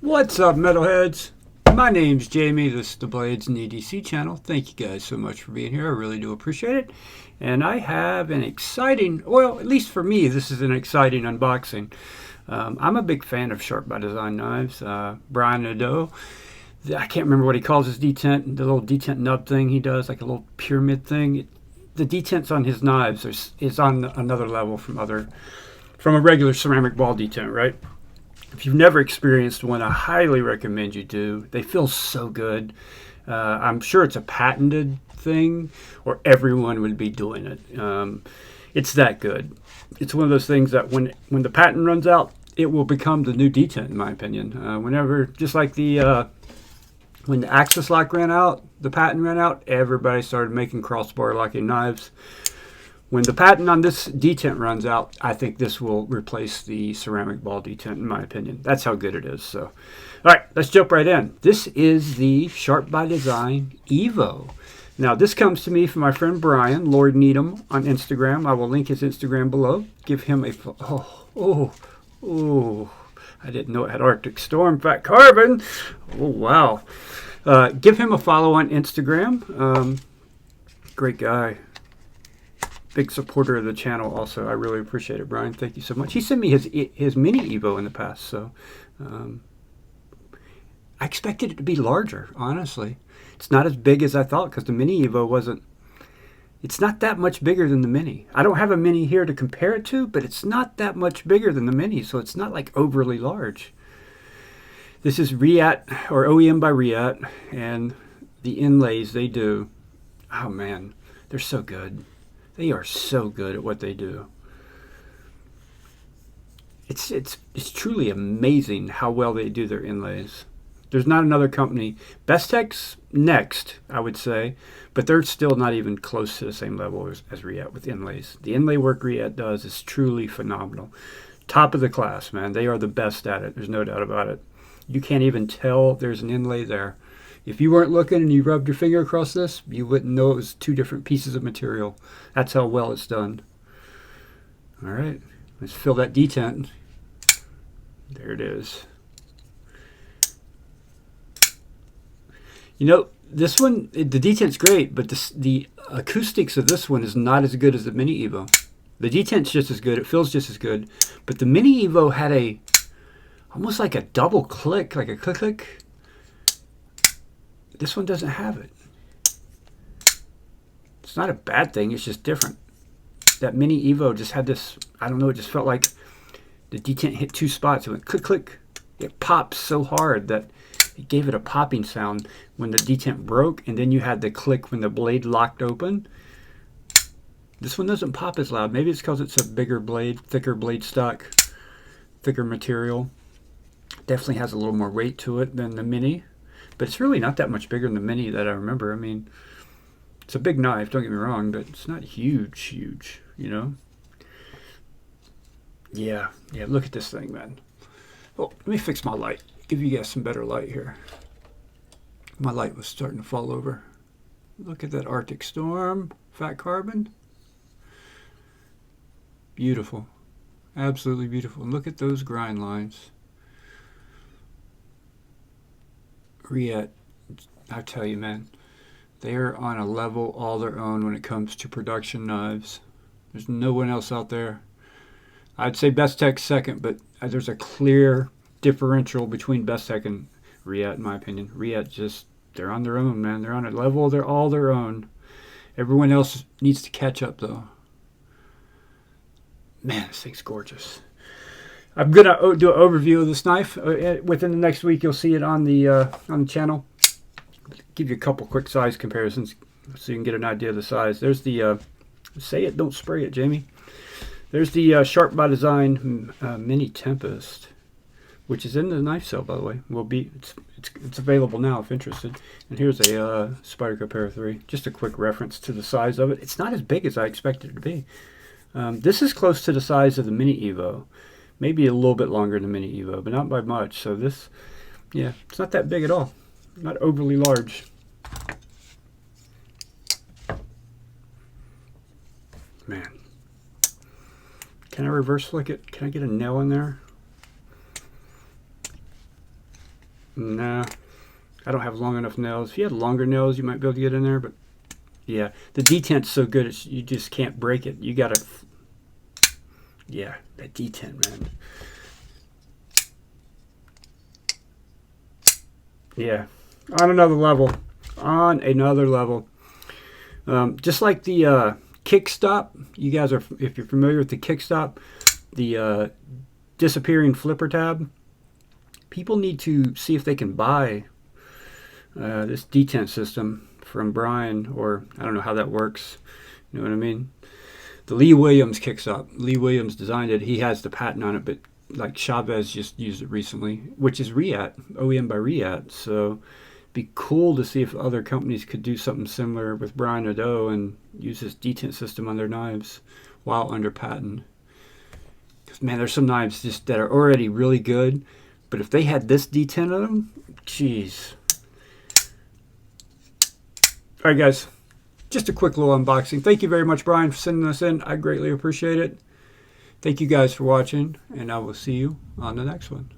What's up, metalheads? My name's Jamie. This is the Blades and EDC channel. Thank you guys so much for being here. I really do appreciate it. And I have an exciting, well, at least for me, this is an exciting unboxing. I'm a big fan of Sharp by Design knives. Brian Nadeau, I can't remember what he calls his detent, the little detent nub thing he does, like a little pyramid thing. The detents on his knives is on another level from a regular ceramic ball detent, right? If you've never experienced one, I highly recommend you do. They feel so good. I'm sure it's a patented thing, or everyone would be doing it. It's that good. It's one of those things that when the patent runs out, it will become the new detent, in my opinion. Just like when the Axis lock ran out, the patent ran out, everybody started making crossbar locking knives. When the patent on this detent runs out, I think this will replace the ceramic ball detent, in my opinion. That's how good it is. So, all right, let's jump right in. This is the Sharp by Design Evo. Now, this comes to me from my friend Brian, Lord Needham, on Instagram. I will link his Instagram below. Give him a... I didn't know it had Arctic Storm Fat Carbon. Oh, wow. Give him a follow on Instagram. Great guy. Big supporter of the channel also. I really appreciate it, Brian. Thank you so much. He sent me his mini Evo in the past, so I expected it to be larger, honestly. It's not as big as I thought because the mini Evo wasn't... It's not that much bigger than the mini. I don't have a mini here to compare it to, but it's not that much bigger than the mini, so it's not like overly large. This is Reate, or OEM by Reate, and the inlays they do, oh man, they're so good. They are so good at what they do. It's truly amazing how well they do their inlays. There's not another company. Bestech's next, I would say, but they're still not even close to the same level as Reate with inlays. The inlay work Reate does is truly phenomenal. Top of the class, man. They are the best at it. There's no doubt about it. You can't even tell there's an inlay there. If you weren't looking and you rubbed your finger across this, you wouldn't know it was two different pieces of material. That's how well it's done. All right, let's fill that detent. There it is. You know, this one, the detent's great, but the acoustics of this one is not as good as the Mini Evo. The detent's just as good. It feels just as good. But the Mini Evo had almost like a double click, like a click. This one doesn't have it. It's not a bad thing, it's just different. That Mini Evo just had this, I don't know, it just felt like the detent hit two spots. It went click, click. It popped so hard that it gave it a popping sound when the detent broke, and then you had the click when the blade locked open. This one doesn't pop as loud. Maybe it's because it's a bigger blade, thicker blade stock, thicker material. Definitely has a little more weight to it than the Mini. But it's really not that much bigger than the Mini that I remember. I mean, it's a big knife, don't get me wrong, but it's not huge, you know? Yeah, look at this thing, man. Well, let me fix my light. Give you guys some better light here. My light was starting to fall over. Look at that Arctic Storm, Fat Carbon. Beautiful. Absolutely beautiful. And look at those grind lines. Reate, I tell you, man, they're on a level all their own when it comes to production knives. There's no one else out there. I'd say Bestech second, but there's a clear differential between Bestech and Reate, in my opinion. Reate just, they're on their own, man. They're on a level, they're all their own. Everyone else needs to catch up, though. Man, this thing's gorgeous. I'm going to do an overview of this knife. Within the next week, you'll see it on the channel. Give you a couple quick size comparisons so you can get an idea of the size. There's the, say it, don't spray it, Jamie. There's the Sharp by Design Mini Tempest, which is in the knife sale, by the way. It's available now if interested. And here's a Spyderco Para 3. Just a quick reference to the size of it. It's not as big as I expected it to be. This is close to the size of the Mini Evo. Maybe a little bit longer than the Mini Evo, but not by much. So this, yeah, it's not that big at all. Not overly large. Man. Can I reverse flick it? Can I get a nail in there? Nah, I don't have long enough nails. If you had longer nails, you might be able to get in there, but yeah, the detent's so good, you just can't break it. You gotta, yeah, that detent, man. Yeah, on another level. On another level. Just like the Kickstop, you guys are, if you're familiar with the Kickstop, the disappearing flipper tab, people need to see if they can buy this detent system from Brian, or I don't know how that works. You know what I mean? The Lee Williams Kickstop. Lee Williams designed it. He has the patent on it, but like Chavez just used it recently, which is React, OEM by React. So it'd be cool to see if other companies could do something similar with Brian Nadeau and use this detent system on their knives while under patent. Because man, there's some knives just that are already really good, but if they had this detent on them, jeez. All right, guys. Just a quick little unboxing. Thank you very much, Brian, for sending this in. I greatly appreciate it. Thank you guys for watching, and I will see you on the next one.